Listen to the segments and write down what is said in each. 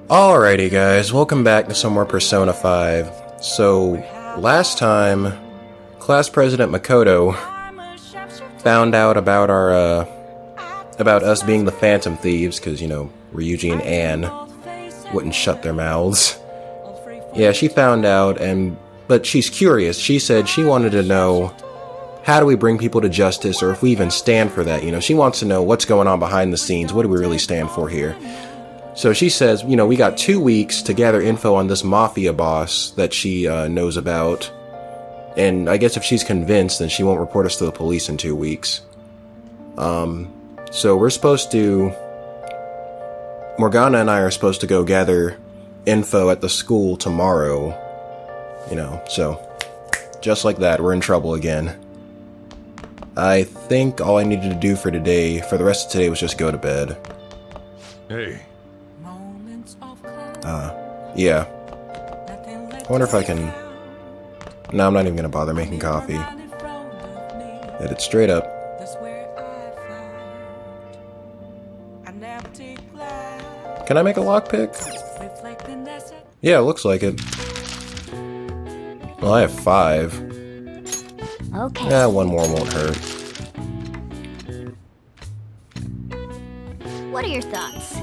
Alrighty guys, welcome back to some more Persona 5. So, last time, Class President Makoto found out about about us being the Phantom Thieves, because, you know, Ryuji and Anne wouldn't shut their mouths. Yeah, she found out, but she's curious. She said she wanted to know, how do we bring people to justice, or if we even stand for that, you know? She wants to know what's going on behind the scenes, what do we really stand for here? So she says, you know, we got 2 weeks to gather info on this Mafia boss that she knows about. And I guess if she's convinced, then she won't report us to the police in 2 weeks. So we're supposed to... Morgana and I are supposed to go gather info at the school tomorrow. You know, so... just like that, we're in trouble again. I think all I needed to do for today, for the rest of today, was just go to bed. Hey. Yeah. I wonder if I can... No, I'm not even gonna bother making coffee. Hit it straight up. Can I make a lockpick? Yeah, looks like it. Well, I have 5. Okay. Yeah, 1 more won't hurt. What are your thoughts?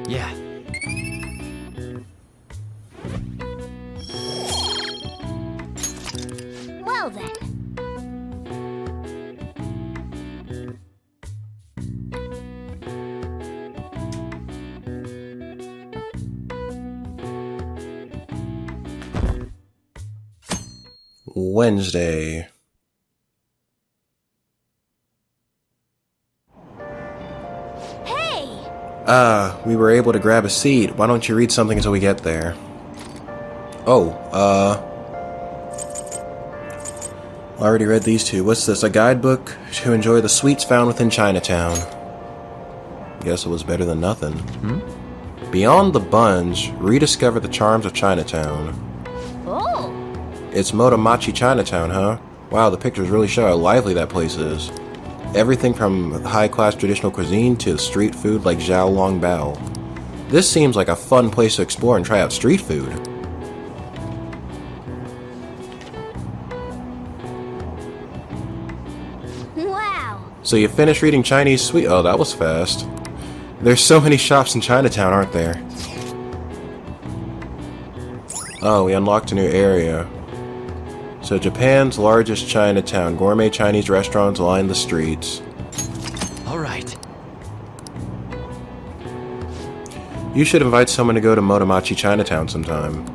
Yeah. Well then. Wednesday. We were able to grab a seat. Why don't you read something until we get there? Oh, I already read these 2. What's this? A guidebook to enjoy the sweets found within Chinatown. Guess it was better than nothing. Beyond the Bunge, rediscover the charms of Chinatown. Oh. It's Motomachi Chinatown, huh? Wow, the pictures really show how lively that place is. Everything from high-class traditional cuisine to street food like Zhao Long Bao. This seems like a fun place to explore and try out street food. Wow. So you finished reading Chinese sweet... Oh, that was fast. There's so many shops in Chinatown, aren't there? Oh, we unlocked a new area. So Japan's largest Chinatown. Gourmet Chinese restaurants line the streets. All right. You should invite someone to go to Motomachi Chinatown sometime.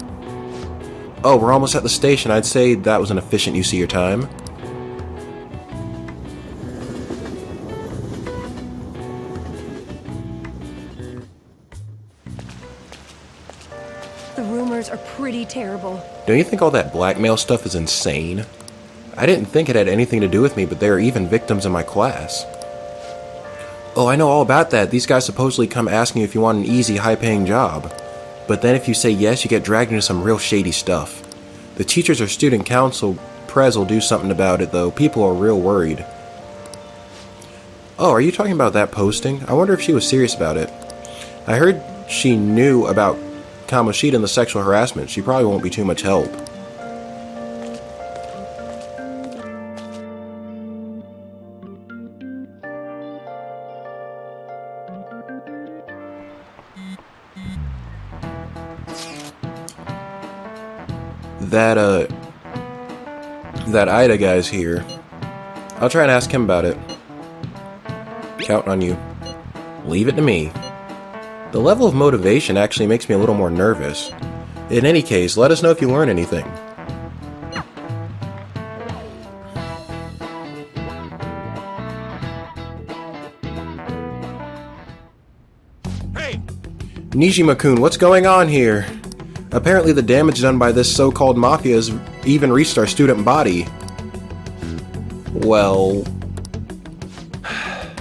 Oh, we're almost at the station. I'd say that was an efficient use of your time. The rumors are pretty terrible. Don't you think all that blackmail stuff is insane? I didn't think it had anything to do with me, but there are even victims in my class. Oh, I know all about that. These guys supposedly come asking you if you want an easy, high-paying job. But then if you say yes, you get dragged into some real shady stuff. The teachers or student council prez will do something about it, though. People are real worried. Oh, are you talking about that posting? I wonder if she was serious about it. I heard she knew about Kamoshida and the sexual harassment. She probably won't be too much help. That Ida guy's here. I'll try and ask him about it. Counting on you. Leave it to me. The level of motivation actually makes me a little more nervous. In any case, let us know if you learn anything. Hey! Nijima-kun, what's going on here? Apparently the damage done by this so-called Mafia has even reached our student body. Well...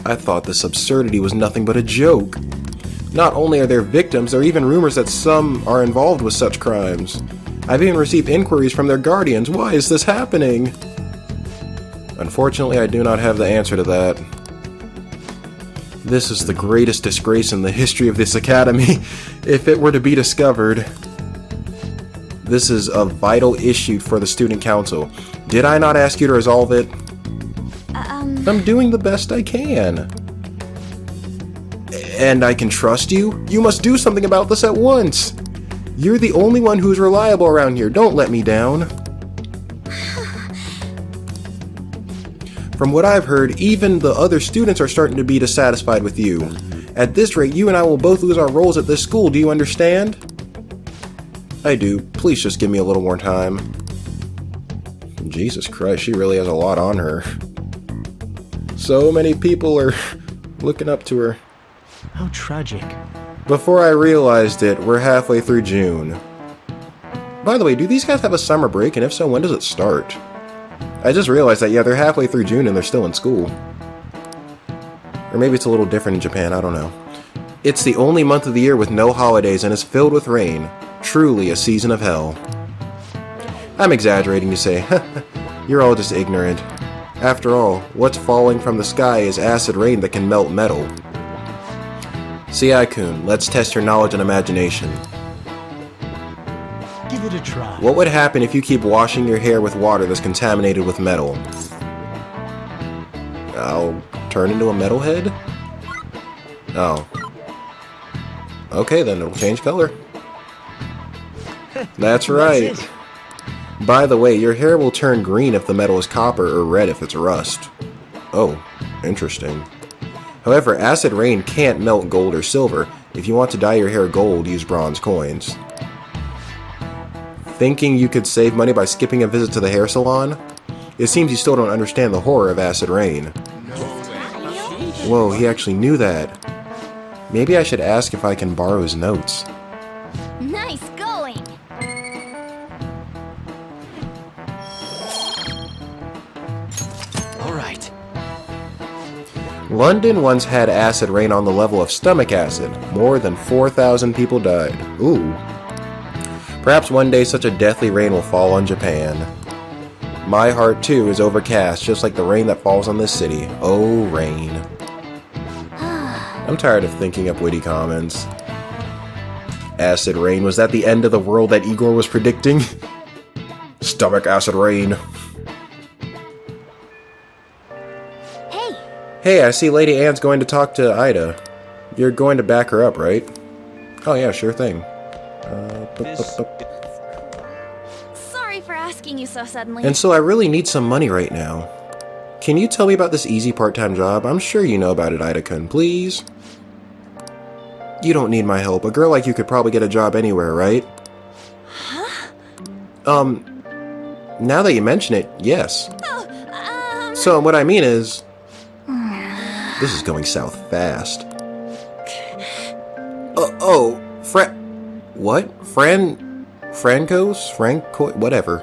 I thought this absurdity was nothing but a joke. Not only are there victims, there are even rumors that some are involved with such crimes. I've even received inquiries from their guardians. Why is this happening? Unfortunately, I do not have the answer to that. This is the greatest disgrace in the history of this academy, if it were to be discovered. This is a vital issue for the student council. Did I not ask you to resolve it? I'm doing the best I can. And I can trust you? You must do something about this at once. You're the only one who's reliable around here. Don't let me down. From what I've heard, even the other students are starting to be dissatisfied with you. At this rate, you and I will both lose our roles at this school. Do you understand? I do. Please just give me a little more time. Jesus Christ, she really has a lot on her. So many people are looking up to her. How tragic. Before I realized it, we're halfway through June. By the way, do these guys have a summer break? And if so, when does it start? I just realized that, yeah, they're halfway through June and they're still in school. Or maybe it's a little different in Japan, I don't know. It's the only month of the year with no holidays and is filled with rain. Truly a season of hell. I'm exaggerating, you say. You're all just ignorant. After all, what's falling from the sky is acid rain that can melt metal. Siai-kun, let's test your knowledge and imagination. Give it a try. What would happen if you keep washing your hair with water that's contaminated with metal? I'll turn into a metalhead? Oh. Okay, then it'll change color. That's right. That's it. By the way, your hair will turn green if the metal is copper or red if it's rust. Oh, interesting. However, acid rain can't melt gold or silver. If you want to dye your hair gold, use bronze coins. Thinking you could save money by skipping a visit to the hair salon? It seems you still don't understand the horror of acid rain. Whoa, he actually knew that. Maybe I should ask if I can borrow his notes. Nice going. All right. London once had acid rain on the level of stomach acid. More than 4,000 people died. Ooh. Perhaps one day such a deathly rain will fall on Japan. My heart too is overcast, just like the rain that falls on this city. Oh, rain. I'm tired of thinking up witty comments. Acid rain, was that the end of the world that Igor was predicting? Stomach acid rain. Hey, Hey, I see Lady Anne's going to talk to Ida. You're going to back her up, right? Oh yeah, sure thing. sorry for asking you so suddenly. And so I really need some money right now. Can you tell me about this easy part-time job? I'm sure you know about it, Ida-kun, please. You don't need my help. A girl like you could probably get a job anywhere, right? Huh? Now that you mention it, yes. Oh, So what I mean is, this is going south fast. What? Franco, whatever.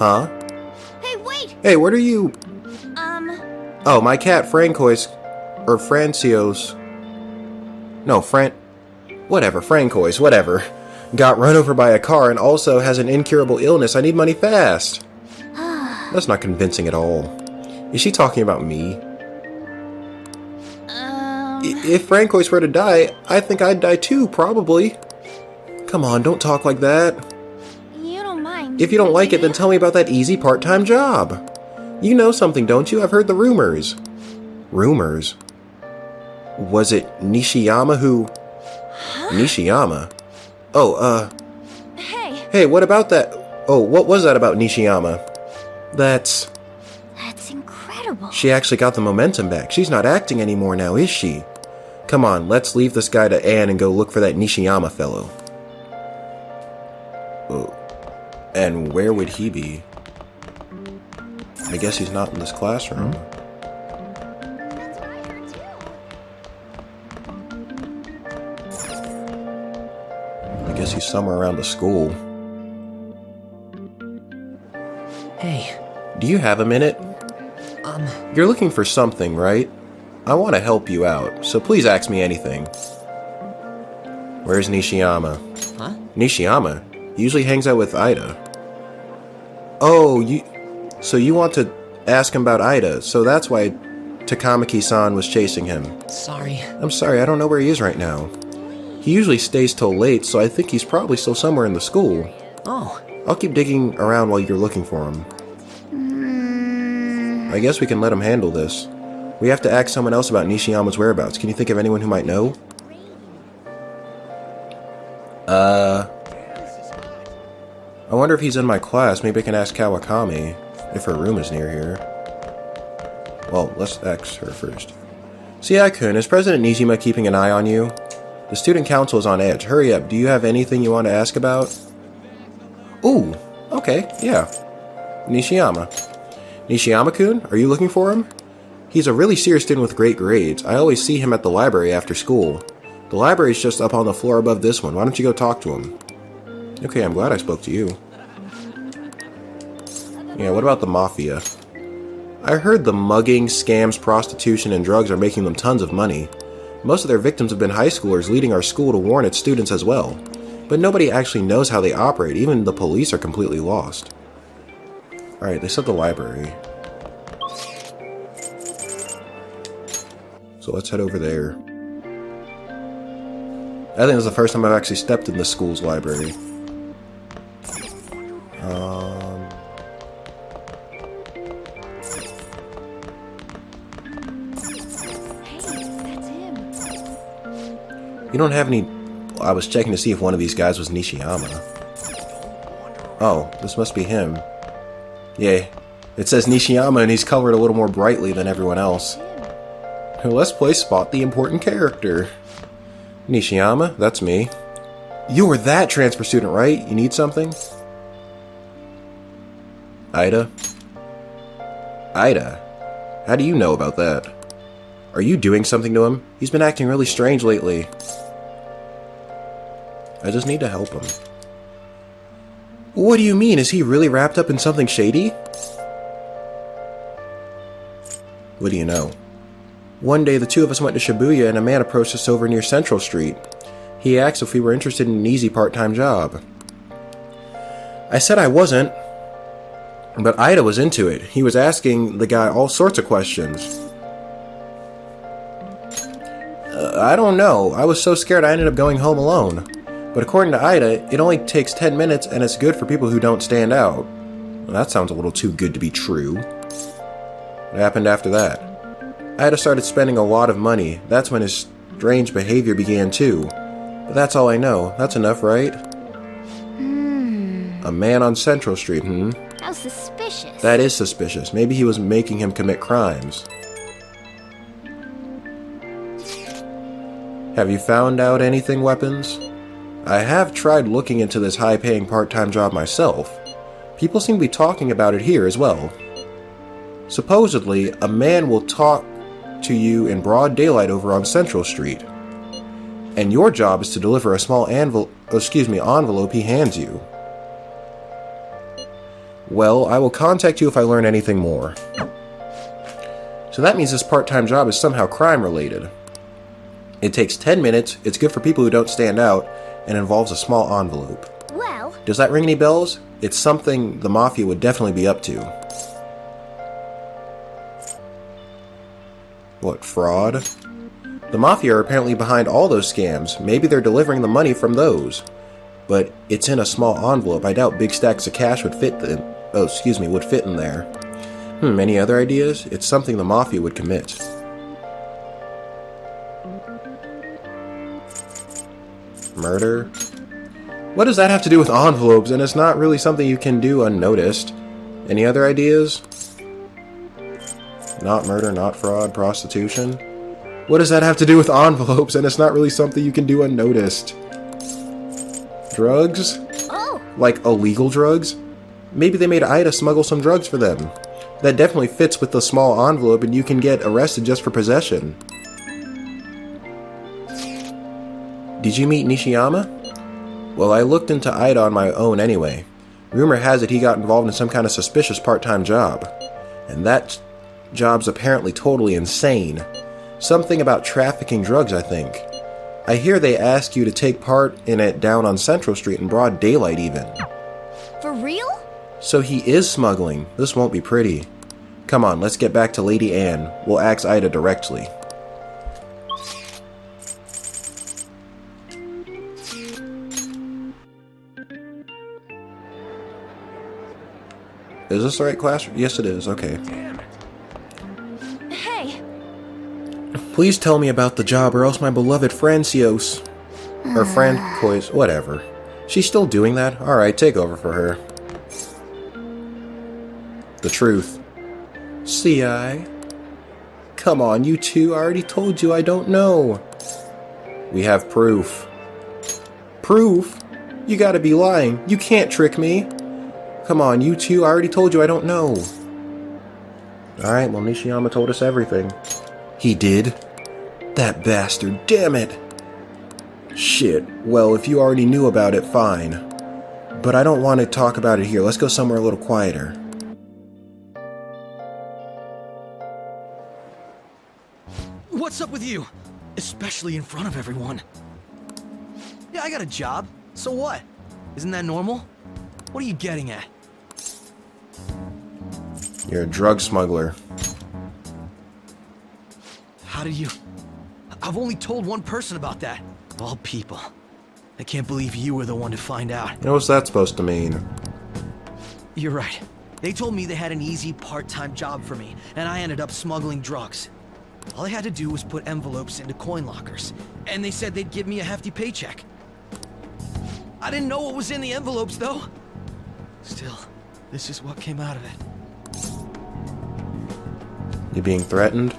Huh? Hey, wait! Hey, what are you? Oh, my cat Francois, or Francios. No, Francois, whatever. Got run over by a car and also has an incurable illness. I need money fast. That's not convincing at all. Is she talking about me? If Francois were to die, I think I'd die too, probably. Come on, don't talk like that. You don't mind. If you don't like it, then tell me about that easy part-time job. You know something, don't you? I've heard the rumors. Rumors? Was it Nishiyama who... Huh? Nishiyama? Oh, Hey, Hey, what about that? Oh, what was that about Nishiyama? That's incredible. She actually got the momentum back. She's not acting anymore now, is she? Come on, let's leave this guy to Anne and go look for that Nishiyama fellow. Oh. And where would he be? I guess he's not in this classroom. That's what I heard too. I guess he's somewhere around the school. Hey, Do you have a minute? You're looking for something, right? I want to help you out, so please ask me anything. Where's Nishiyama? Huh? Nishiyama? He usually hangs out with Ida. Oh, so you want to ask him about Ida, so that's why... Takamaki-san was chasing him. Sorry. I'm sorry, I don't know where he is right now. He usually stays till late, so I think he's probably still somewhere in the school. Oh. I'll keep digging around while you're looking for him. I guess we can let him handle this. We have to ask someone else about Nishiyama's whereabouts. Can you think of anyone who might know? I wonder if he's in my class. Maybe I can ask Kawakami if her room is near here. Well, let's ask her first. Siai-kun, is President Nijima keeping an eye on you? The student council is on edge. Hurry up. Do you have anything you want to ask about? Ooh, okay, yeah. Nishiyama. Nishiyama-kun, are you looking for him? He's a really serious student with great grades. I always see him at the library after school. The library's just up on the floor above this one. Why don't you go talk to him? Okay, I'm glad I spoke to you. Yeah, what about the Mafia? I heard the mugging, scams, prostitution, and drugs are making them tons of money. Most of their victims have been high schoolers leading our school to warn its students as well. But nobody actually knows how they operate. Even the police are completely lost. Alright, they said the library. So let's head over there. I think this is the first time I've actually stepped in the school's library. You don't have any... I was checking to see if one of these guys was Nishiyama. Oh, this must be him. Yeah, it says Nishiyama and he's colored a little more brightly than everyone else. Let's play Spot the Important Character. Nishiyama, that's me. You were that transfer student, right? You need something? Ida? Ida? How do you know about that? Are you doing something to him? He's been acting really strange lately. I just need to help him. What do you mean? Is he really wrapped up in something shady? What do you know? One day the two of us went to Shibuya and a man approached us over near Central Street. He asked if we were interested in an easy part-time job. I said I wasn't, but Ida was into it. He was asking the guy all sorts of questions. I don't know. I was so scared I ended up going home alone. But according to Ida, it only takes 10 minutes and it's good for people who don't stand out. Well, that sounds a little too good to be true. What happened after that? Ida started spending a lot of money. That's when his strange behavior began too. But that's all I know. That's enough, right? A man on Central Street, How suspicious. That is suspicious. Maybe he was making him commit crimes. Have you found out anything, Weapons? I have tried looking into this high-paying part-time job myself. People seem to be talking about it here as well. Supposedly, a man will talk to you in broad daylight over on Central Street. And your job is to deliver a small envelope he hands you. Well, I will contact you if I learn anything more. So that means this part-time job is somehow crime-related. It takes 10 minutes, it's good for people who don't stand out, and involves a small envelope. Well, Does that ring any bells? It's something the Mafia would definitely be up to. What, fraud? The Mafia are apparently behind all those scams. Maybe they're delivering the money from those. But it's in a small envelope. I doubt big stacks of cash would fit in there. Any other ideas? It's something the Mafia would commit. Murder? What does that have to do with envelopes? And it's not really something you can do unnoticed. Any other ideas? Not murder, not fraud, prostitution? What does that have to do with envelopes? And it's not really something you can do unnoticed. Drugs? oh, Like illegal drugs? Maybe they made Ida smuggle some drugs for them. That definitely fits with the small envelope and you can get arrested just for possession. Did you meet Nishiyama? Well, I looked into Ida on my own anyway. Rumor has it he got involved in some kind of suspicious part-time job. And that job's apparently totally insane. Something about trafficking drugs, I think. I hear they ask you to take part in it down on Central Street in broad daylight even. for real? So he is smuggling. This won't be pretty. Come on, let's get back to Lady Anne. We'll ask Ida directly. Is this the right class? Yes, it is. Okay. Hey, Please tell me about the job, or else my beloved Francios, or Francois, whatever. She's still doing that? Alright, take over for her. The truth. See, come on, you two. I already told you I don't know. We have proof. Proof? You gotta be lying. You can't trick me. Come on, you two. I already told you I don't know. Alright, well, Nishiyama told us everything. He did? That bastard. Damn it. Shit. Well, if you already knew about it, fine. But I don't want to talk about it here. Let's go somewhere a little quieter. What's up with you? Especially in front of everyone. Yeah, I got a job. So what? Isn't that normal? What are you getting at? You're a drug smuggler. How did you... I've only told one person about that. Of all people. I can't believe you were the one to find out. What's that supposed to mean? You're right. They told me they had an easy part-time job for me, and I ended up smuggling drugs. All I had to do was put envelopes into coin lockers, and they said they'd give me a hefty paycheck. I didn't know what was in the envelopes, though. Still, this is what came out of it. You being threatened?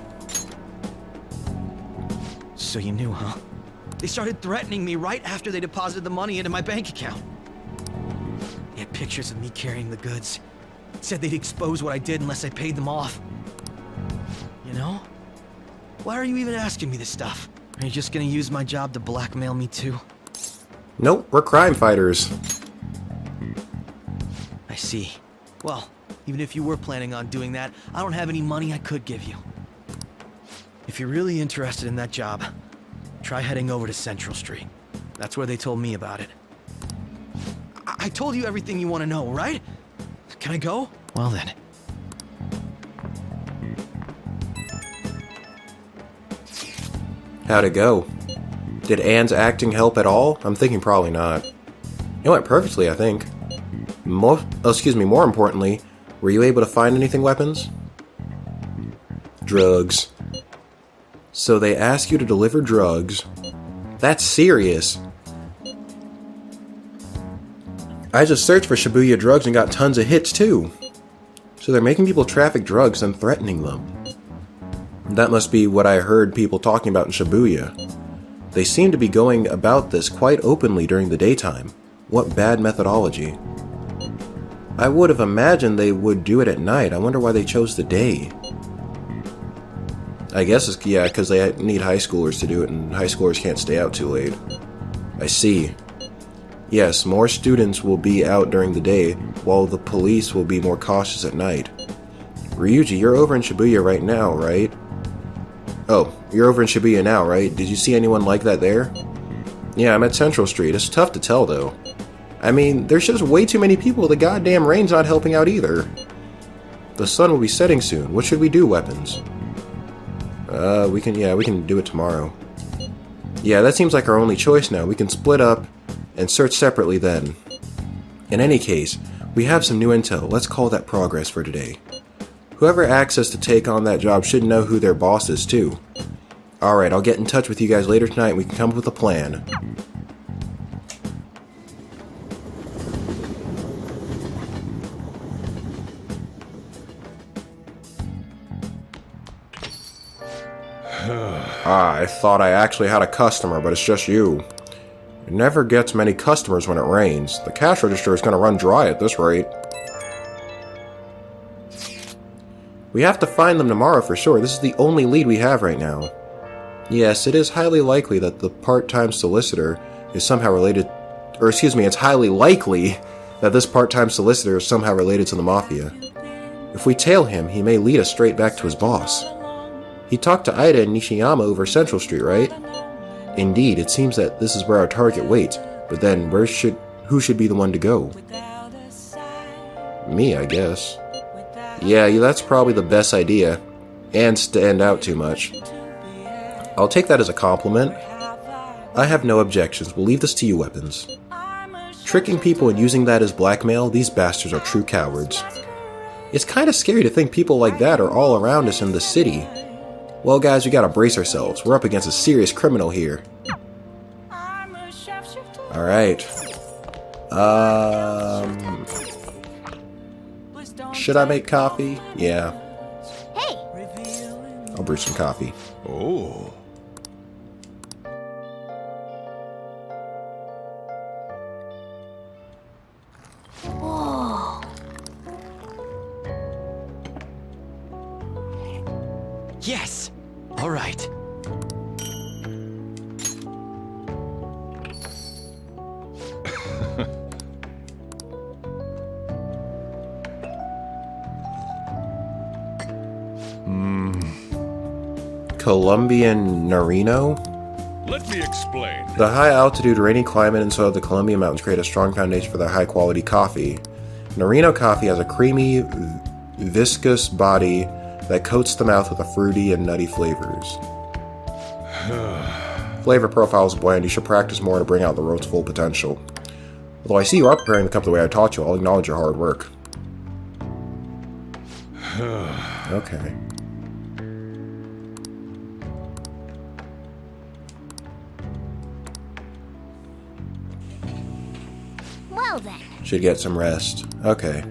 So you knew, huh? They started threatening me right after they deposited the money into my bank account. They had pictures of me carrying the goods. Said they'd expose what I did unless I paid them off. You know? Why are you even asking me this stuff? Are you just gonna use my job to blackmail me too? Nope, we're crime fighters. I see. Well, even if you were planning on doing that, I don't have any money I could give you. If you're really interested in that job, try heading over to Central Street. That's where they told me about it. I told you everything you want to know, right? Can I go? Well then. How'd it go? Did Anne's acting help at all? I'm thinking probably not. It went perfectly, I think. More importantly, were you able to find anything weapons? Drugs. So they ask you to deliver drugs. That's serious. I just searched for Shibuya drugs and got tons of hits too. So they're making people traffic drugs and threatening them. That must be what I heard people talking about in Shibuya. They seem to be going about this quite openly during the daytime. What bad methodology. I would have imagined they would do it at night. I wonder why they chose the day. I guess it's, yeah, because they need high schoolers to do it, and high schoolers can't stay out too late. I see. Yes, more students will be out during the day, while the police will be more cautious at night. Ryuji, you're over in Shibuya right now, right? Oh, you're over in Shibuya now, right? Did you see anyone like that there? Yeah, I'm at Central Street. It's tough to tell, though. I mean, there's just way too many people. The goddamn rain's not helping out either. The sun will be setting soon. What should we do, Weapons? We can do it tomorrow. Yeah, that seems like our only choice now. We can split up and search separately then. In any case, we have some new intel. Let's call that progress for today. Whoever asks us to take on that job should know who their boss is too. Alright, I'll get in touch with you guys later tonight and we can come up with a plan. I thought I actually had a customer, but it's just you. It never gets many customers when it rains. The cash register is going to run dry at this rate. We have to find them tomorrow for sure. This is the only lead we have right now. Yes, it is highly likely that the part-time solicitor is somehow related... Or excuse me, it's highly likely that this part-time solicitor is somehow related to the Mafia. If we tail him, he may lead us straight back to his boss. He talked to Ida and Nishiyama over Central Street, right? Indeed, it seems that this is where our target waits. But then, who should be the one to go? Me, I guess. Yeah, that's probably the best idea. And stand out too much. I'll take that as a compliment. I have no objections. We'll leave this to you, weapons. Tricking people and using that as blackmail, these bastards are true cowards. It's kind of scary to think people like that are all around us in the city. Well, guys, we gotta brace ourselves. We're up against a serious criminal here. Alright. Should I make coffee? Yeah. Hey! I'll brew some coffee. Oh. Whoa. Yes! All right. Colombian Narino? Let me explain. The high altitude, rainy climate and soil of the Colombian mountains create a strong foundation for their high quality coffee. Narino coffee has a creamy, viscous body that coats the mouth with a fruity and nutty flavors. Flavor profile is bland. You should practice more to bring out the road's full potential. Although I see you are preparing the cup the way I taught you, I'll acknowledge your hard work. Okay. Well then. Should get some rest. Okay.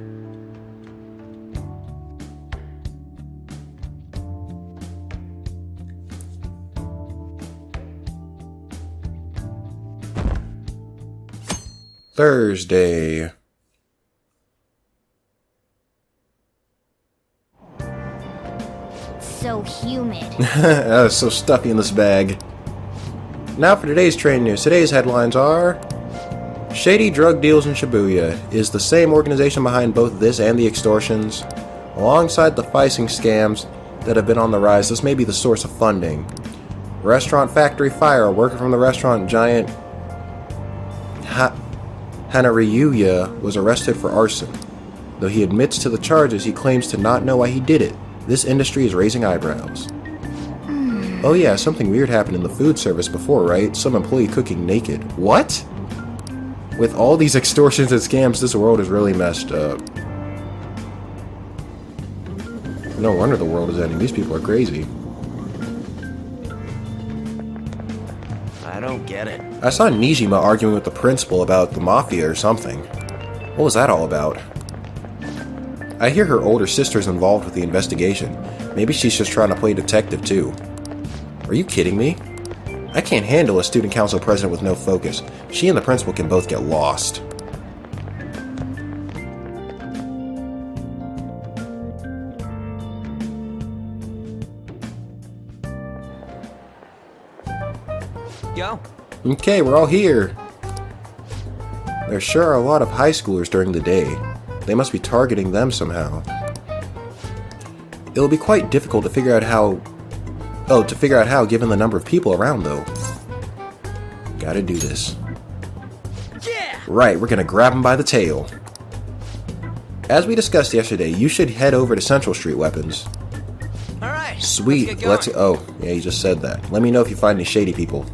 Thursday. So humid. It's so stuffy in this bag. Now for today's train news. Today's headlines are... Shady drug deals in Shibuya. Is the same organization behind both this and the extortions? Alongside the phishing scams that have been on the rise, this may be the source of funding. Restaurant factory fire. A worker from the restaurant giant Hanariyuya was arrested for arson. Though he admits to the charges, he claims to not know why he did it. This industry is raising eyebrows. Oh yeah, something weird happened in the food service before, right? Some employee cooking naked. What? With all these extortions and scams, this world is really messed up. No wonder the world is ending. These people are crazy. I don't get it. I saw Nijima arguing with the principal about the Mafia or something. What was that all about? I hear her older sister's involved with the investigation. Maybe she's just trying to play detective too. Are you kidding me? I can't handle a student council president with no focus. She and the principal can both get lost. Yo. Okay, we're all here. There sure are a lot of high schoolers during the day. They must be targeting them somehow. It'll be quite difficult to figure out how... given the number of people around, though. Gotta do this. Yeah! Right, we're gonna grab him by the tail. As we discussed yesterday, you should head over to Central Street, weapons. All right. Sweet. Let's get going. Oh, yeah, you just said that. Let me know if you find any shady people.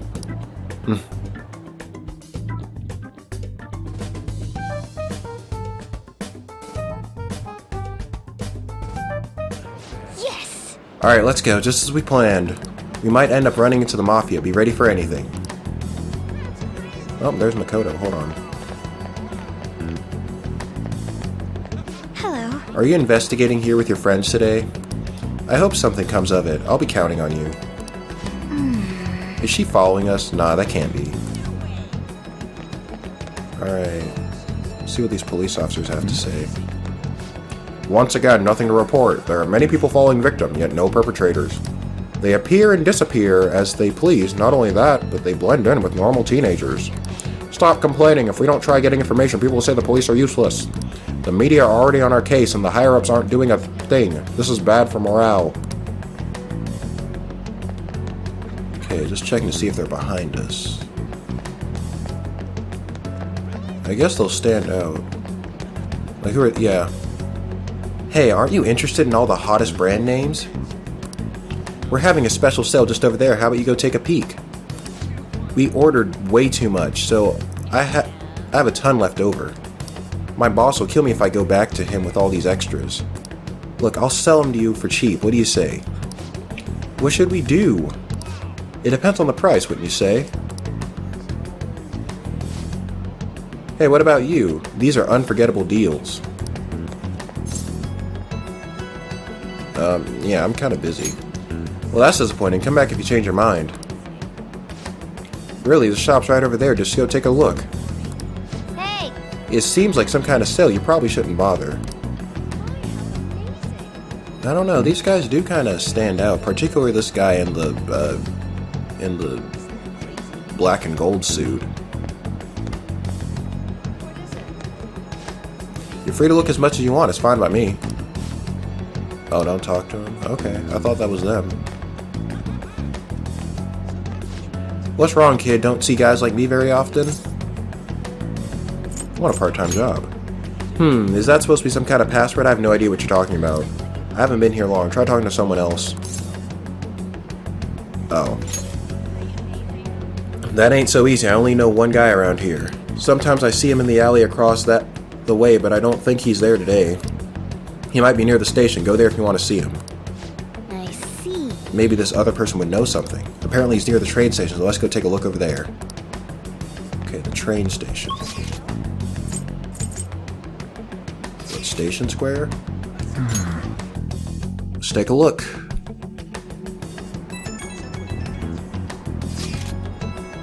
Yes! Alright, let's go, just as we planned. We might end up running into the Mafia. Be ready for anything. Oh, there's Makoto. Hold on. Hello. Are you investigating here with your friends today? I hope something comes of it. I'll be counting on you. Is she following us? Nah, that can't be. Alright. See what these police officers have to say. Once again, nothing to report. There are many people falling victim, yet no perpetrators. They appear and disappear as they please. Not only that, but they blend in with normal teenagers. Stop complaining. If we don't try getting information, people will say the police are useless. The media are already on our case, and the higher-ups aren't doing a thing. This is bad for morale. Okay, just checking to see if they're behind us. I guess they'll stand out. Like, who are... yeah. Hey, aren't you interested in all the hottest brand names? We're having a special sale just over there. How about you go take a peek? We ordered way too much, so I have a ton left over. My boss will kill me if I go back to him with all these extras. Look, I'll sell them to you for cheap. What do you say? What should we do? It depends on the price, wouldn't you say? Hey, what about you? These are unforgettable deals. Yeah, I'm kind of busy. Well, that's disappointing. Come back if you change your mind. Really, the shop's right over there. Just go take a look. Hey! It seems like some kind of sale. You probably shouldn't bother. I don't know. These guys do kind of stand out, particularly this guy in the black and gold suit. You're free to look as much as you want. It's fine by me. Oh, don't talk to him? Okay, I thought that was them. What's wrong, kid? Don't see guys like me very often? I want a part-time job. Is that supposed to be some kind of password? I have no idea what you're talking about. I haven't been here long. Try talking to someone else. Oh. That ain't so easy. I only know one guy around here. Sometimes I see him in the alley across the way, but I don't think he's there today. He might be near the station. Go there if you want to see him. I see. Maybe this other person would know something. Apparently he's near the train station, so let's go take a look over there. Okay, the train station. What, Station Square? Let's take a look.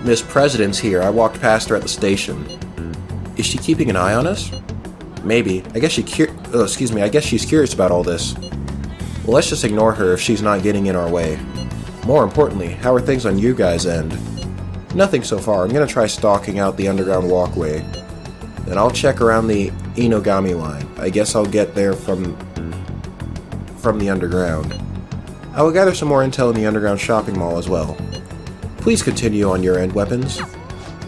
Miss President's here. I walked past her at the station. Is she keeping an eye on us? Maybe. I guess she's curious about all this. Well, let's just ignore her if she's not getting in our way. More importantly, how are things on you guys' end? Nothing so far. I'm gonna try stalking out the underground walkway. Then I'll check around the Inogami line. I guess I'll get there from the underground. I will gather some more intel in the underground shopping mall as well. Please continue on your end, weapons.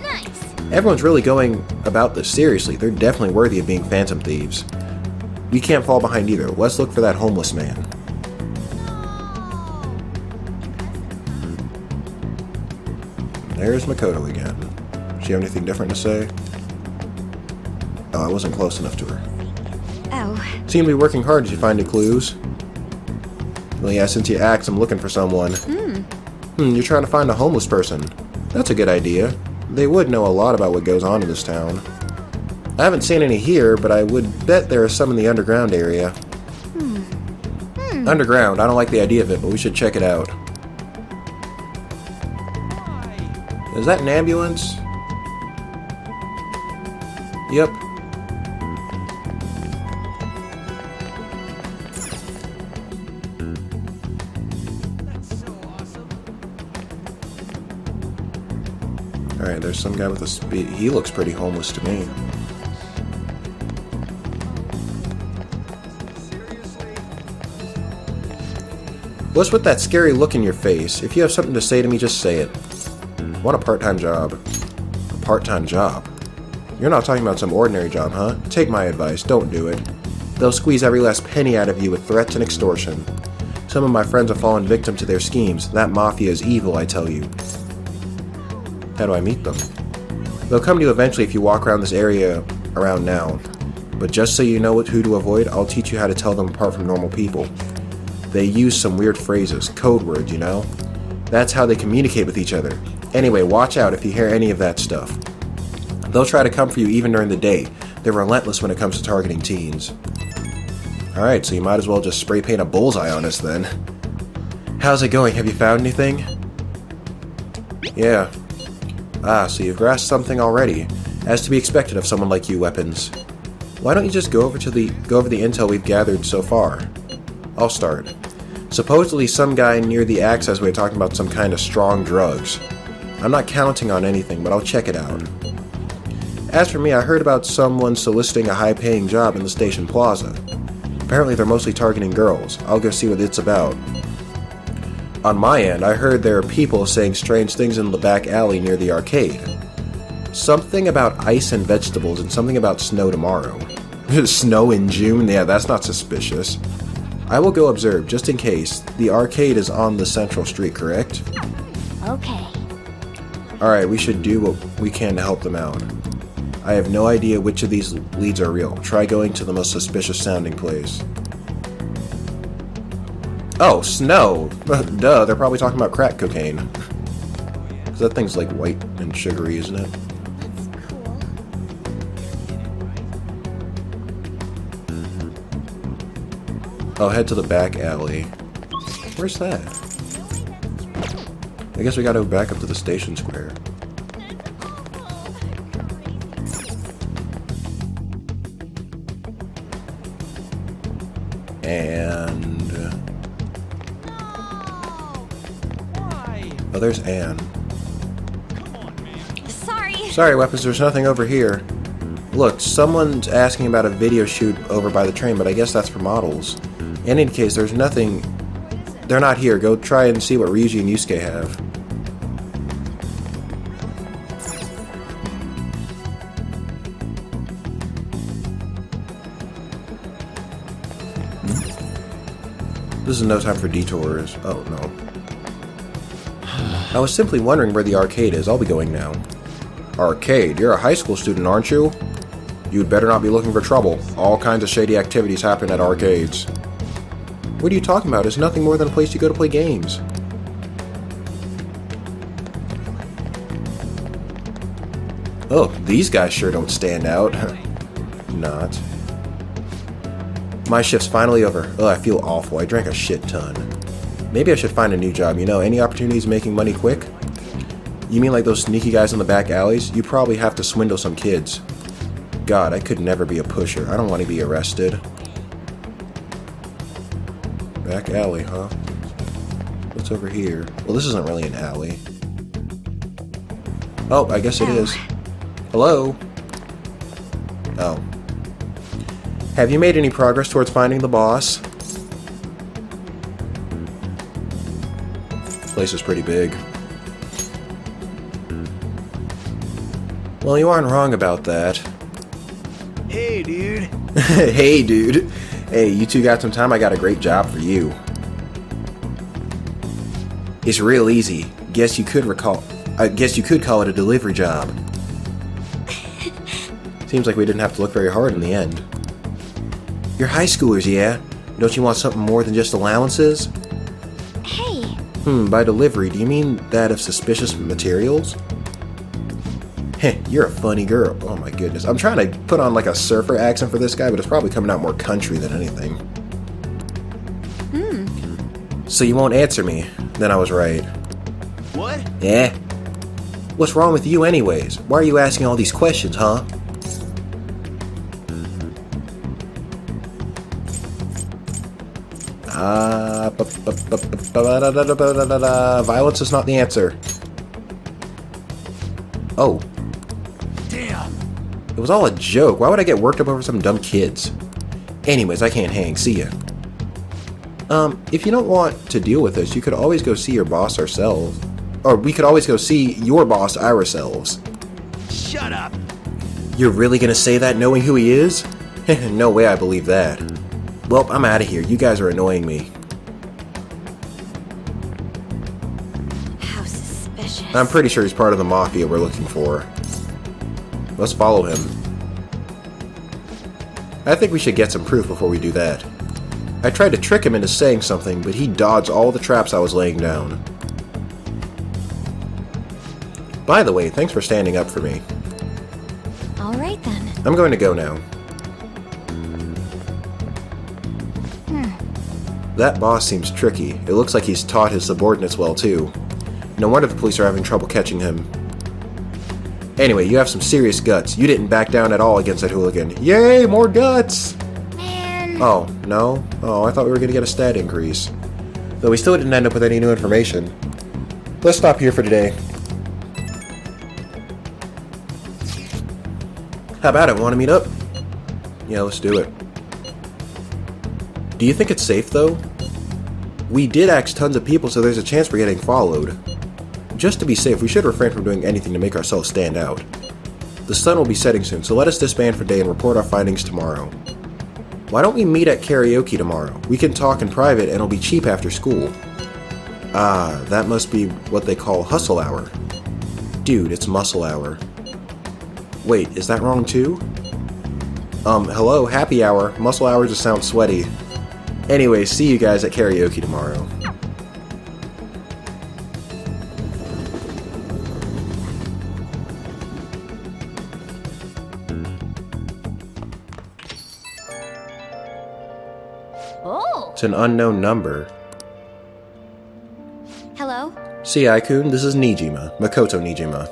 Nice! Everyone's really going about this seriously. They're definitely worthy of being phantom thieves. We can't fall behind either. Let's look for that homeless man. There's Makoto again. Does she have anything different to say? Oh, I wasn't close enough to her. Oh. Seem to be working hard. Did you find any clues? Well, yeah, since you asked, I'm looking for someone. You're trying to find a homeless person. That's a good idea. They would know a lot about what goes on in this town. I haven't seen any here, but I would bet there are some in the underground area. Underground, I don't like the idea of it, but we should check it out. Is that an ambulance? Yep. Alright, there's some guy with a speed. He looks pretty homeless to me. What's with that scary look in your face? If you have something to say to me, just say it. I want a part-time job. A part-time job? You're not talking about some ordinary job, huh? Take my advice, don't do it. They'll squeeze every last penny out of you with threats and extortion. Some of my friends have fallen victim to their schemes. That Mafia is evil, I tell you. How do I meet them? They'll come to you eventually if you walk around this area around now. But just so you know who to avoid, I'll teach you how to tell them apart from normal people. They use some weird phrases, code words, you know? That's how they communicate with each other. Anyway, watch out if you hear any of that stuff. They'll try to come for you even during the day. They're relentless when it comes to targeting teens. Alright, so you might as well just spray paint a bullseye on us then. How's it going? Have you found anything? Yeah. Ah, so you've grasped something already, as to be expected of someone like you, Weapons. Why don't you just go over the intel we've gathered so far? I'll start. Supposedly some guy near the access way talking about some kind of strong drugs. I'm not counting on anything, but I'll check it out. As for me, I heard about someone soliciting a high-paying job in the station plaza. Apparently they're mostly targeting girls. I'll go see what it's about. On my end, I heard there are people saying strange things in the back alley near the arcade. Something about ice and vegetables and something about snow tomorrow. Snow in June? Yeah, that's not suspicious. I will go observe, just in case. The arcade is on the central street, correct? Okay. Alright, we should do what we can to help them out. I have no idea which of these leads are real. Try going to the most suspicious sounding place. Oh, snow! Duh, they're probably talking about crack cocaine. Because that thing's like white and sugary, isn't it? That's cool. Oh, head to the back alley. Where's that? I guess we gotta go back up to the station square. And... oh, there's Anne. Sorry, Weapons, there's nothing over here. Look, someone's asking about a video shoot over by the train, but I guess that's for models. In any case, there's nothing... They're not here. Go try and see what Ryuji and Yusuke have. This is no time for detours. Oh, no. I was simply wondering where the arcade is. I'll be going now. Arcade? You're a high school student, aren't you? You'd better not be looking for trouble. All kinds of shady activities happen at arcades. What are you talking about? It's nothing more than a place you go to play games. Oh, these guys sure don't stand out. Not. My shift's finally over. Ugh, I feel awful. I drank a shit ton. Maybe I should find a new job. You know, any opportunities making money quick? You mean like those sneaky guys in the back alleys? You probably have to swindle some kids. God, I could never be a pusher. I don't want to be arrested. Back alley, huh? What's over here? Well, this isn't really an alley. Oh, I guess it is. Hello? Oh. Have you made any progress towards finding the boss? Place is pretty big. Well, you aren't wrong about that. Hey, dude. Hey, dude. Hey, you two got some time? I got a great job for you. It's real easy. Guess you could call it a delivery job. Seems like we didn't have to look very hard in the end. You're high schoolers, yeah? Don't you want something more than just allowances? Hey. By delivery, do you mean that of suspicious materials? Heh, you're a funny girl. Oh my goodness. I'm trying to put on like a surfer accent for this guy, but it's probably coming out more country than anything. So you won't answer me? Then I was right. What? Yeah? What's wrong with you anyways? Why are you asking all these questions, huh? Violence is not the answer. Oh. Damn. It was all a joke. Why would I get worked up over some dumb kids? Anyways, I can't hang. See ya. If you don't want to deal with this, you could always go see your boss ourselves. Or we could always go see your boss ourselves. Shut up. You're really gonna say that knowing who he is? No way I believe that. Well, I'm out of here. You guys are annoying me. How suspicious. I'm pretty sure he's part of the Mafia we're looking for. Let's follow him. I think we should get some proof before we do that. I tried to trick him into saying something, but he dodged all the traps I was laying down. By the way, thanks for standing up for me. All right then. I'm going to go now. That boss seems tricky. It looks like he's taught his subordinates well too. No wonder the police are having trouble catching him. Anyway, you have some serious guts. You didn't back down at all against that hooligan. Yay, more guts! Man. Oh, no? Oh, I thought we were going to get a stat increase. Though we still didn't end up with any new information. Let's stop here for today. How about it? Want to meet up? Yeah, let's do it. Do you think it's safe, though? We did ask tons of people, so there's a chance we're getting followed. Just to be safe, we should refrain from doing anything to make ourselves stand out. The sun will be setting soon, so let us disband for day and report our findings tomorrow. Why don't we meet at karaoke tomorrow? We can talk in private and it'll be cheap after school. Ah, that must be what they call hustle hour. Dude, it's muscle hour. Wait, is that wrong too? Hello, happy hour. Muscle hour just sounds sweaty. Anyway, see you guys at karaoke tomorrow. Oh. It's an unknown number. Hello? See, Aikun, this is Nijima, Makoto Nijima.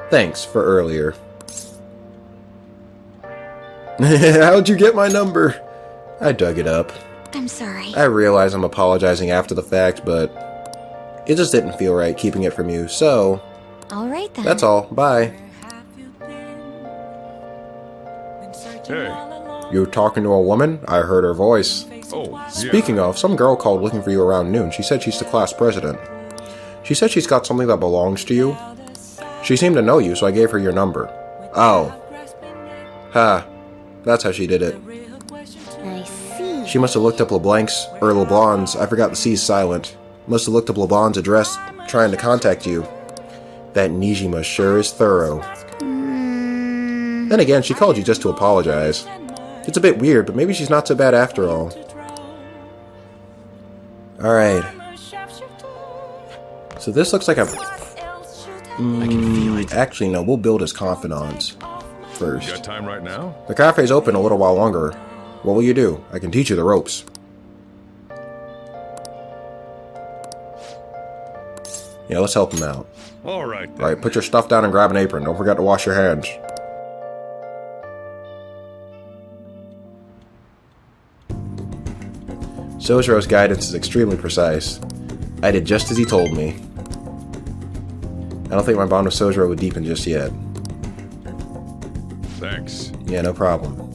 Thanks for earlier. How'd you get my number? I dug it up. I'm sorry. I realize I'm apologizing after the fact, but it just didn't feel right keeping it from you, so Alright then. that's all. Bye. Hey. You talking to a woman? I heard her voice. Oh, yeah. Speaking of, some girl called looking for you around noon. She said she's the class president. She said she's got something that belongs to you. She seemed to know you, so I gave her your number. Oh. Ha. That's how she did it. I see. She must have looked up LeBlanc's, I forgot the C's silent. Must have looked up LeBlanc's address trying to contact you. That Nijima sure is thorough. Then again, she called you just to apologize. It's a bit weird, but maybe she's not so bad after all. Alright. So this looks like a... I can feel it. Actually, no, we'll build his confidants You first. got time right now? The cafe's open a little while longer. What will you do? I can teach you the ropes. Yeah, let's help him out. All right, then. Alright, put your stuff down and grab an apron. Don't forget to wash your hands. Sojiro's guidance is extremely precise. I did just as he told me. I don't think my bond with Sojiro would deepen just yet. Thanks. Yeah, no problem.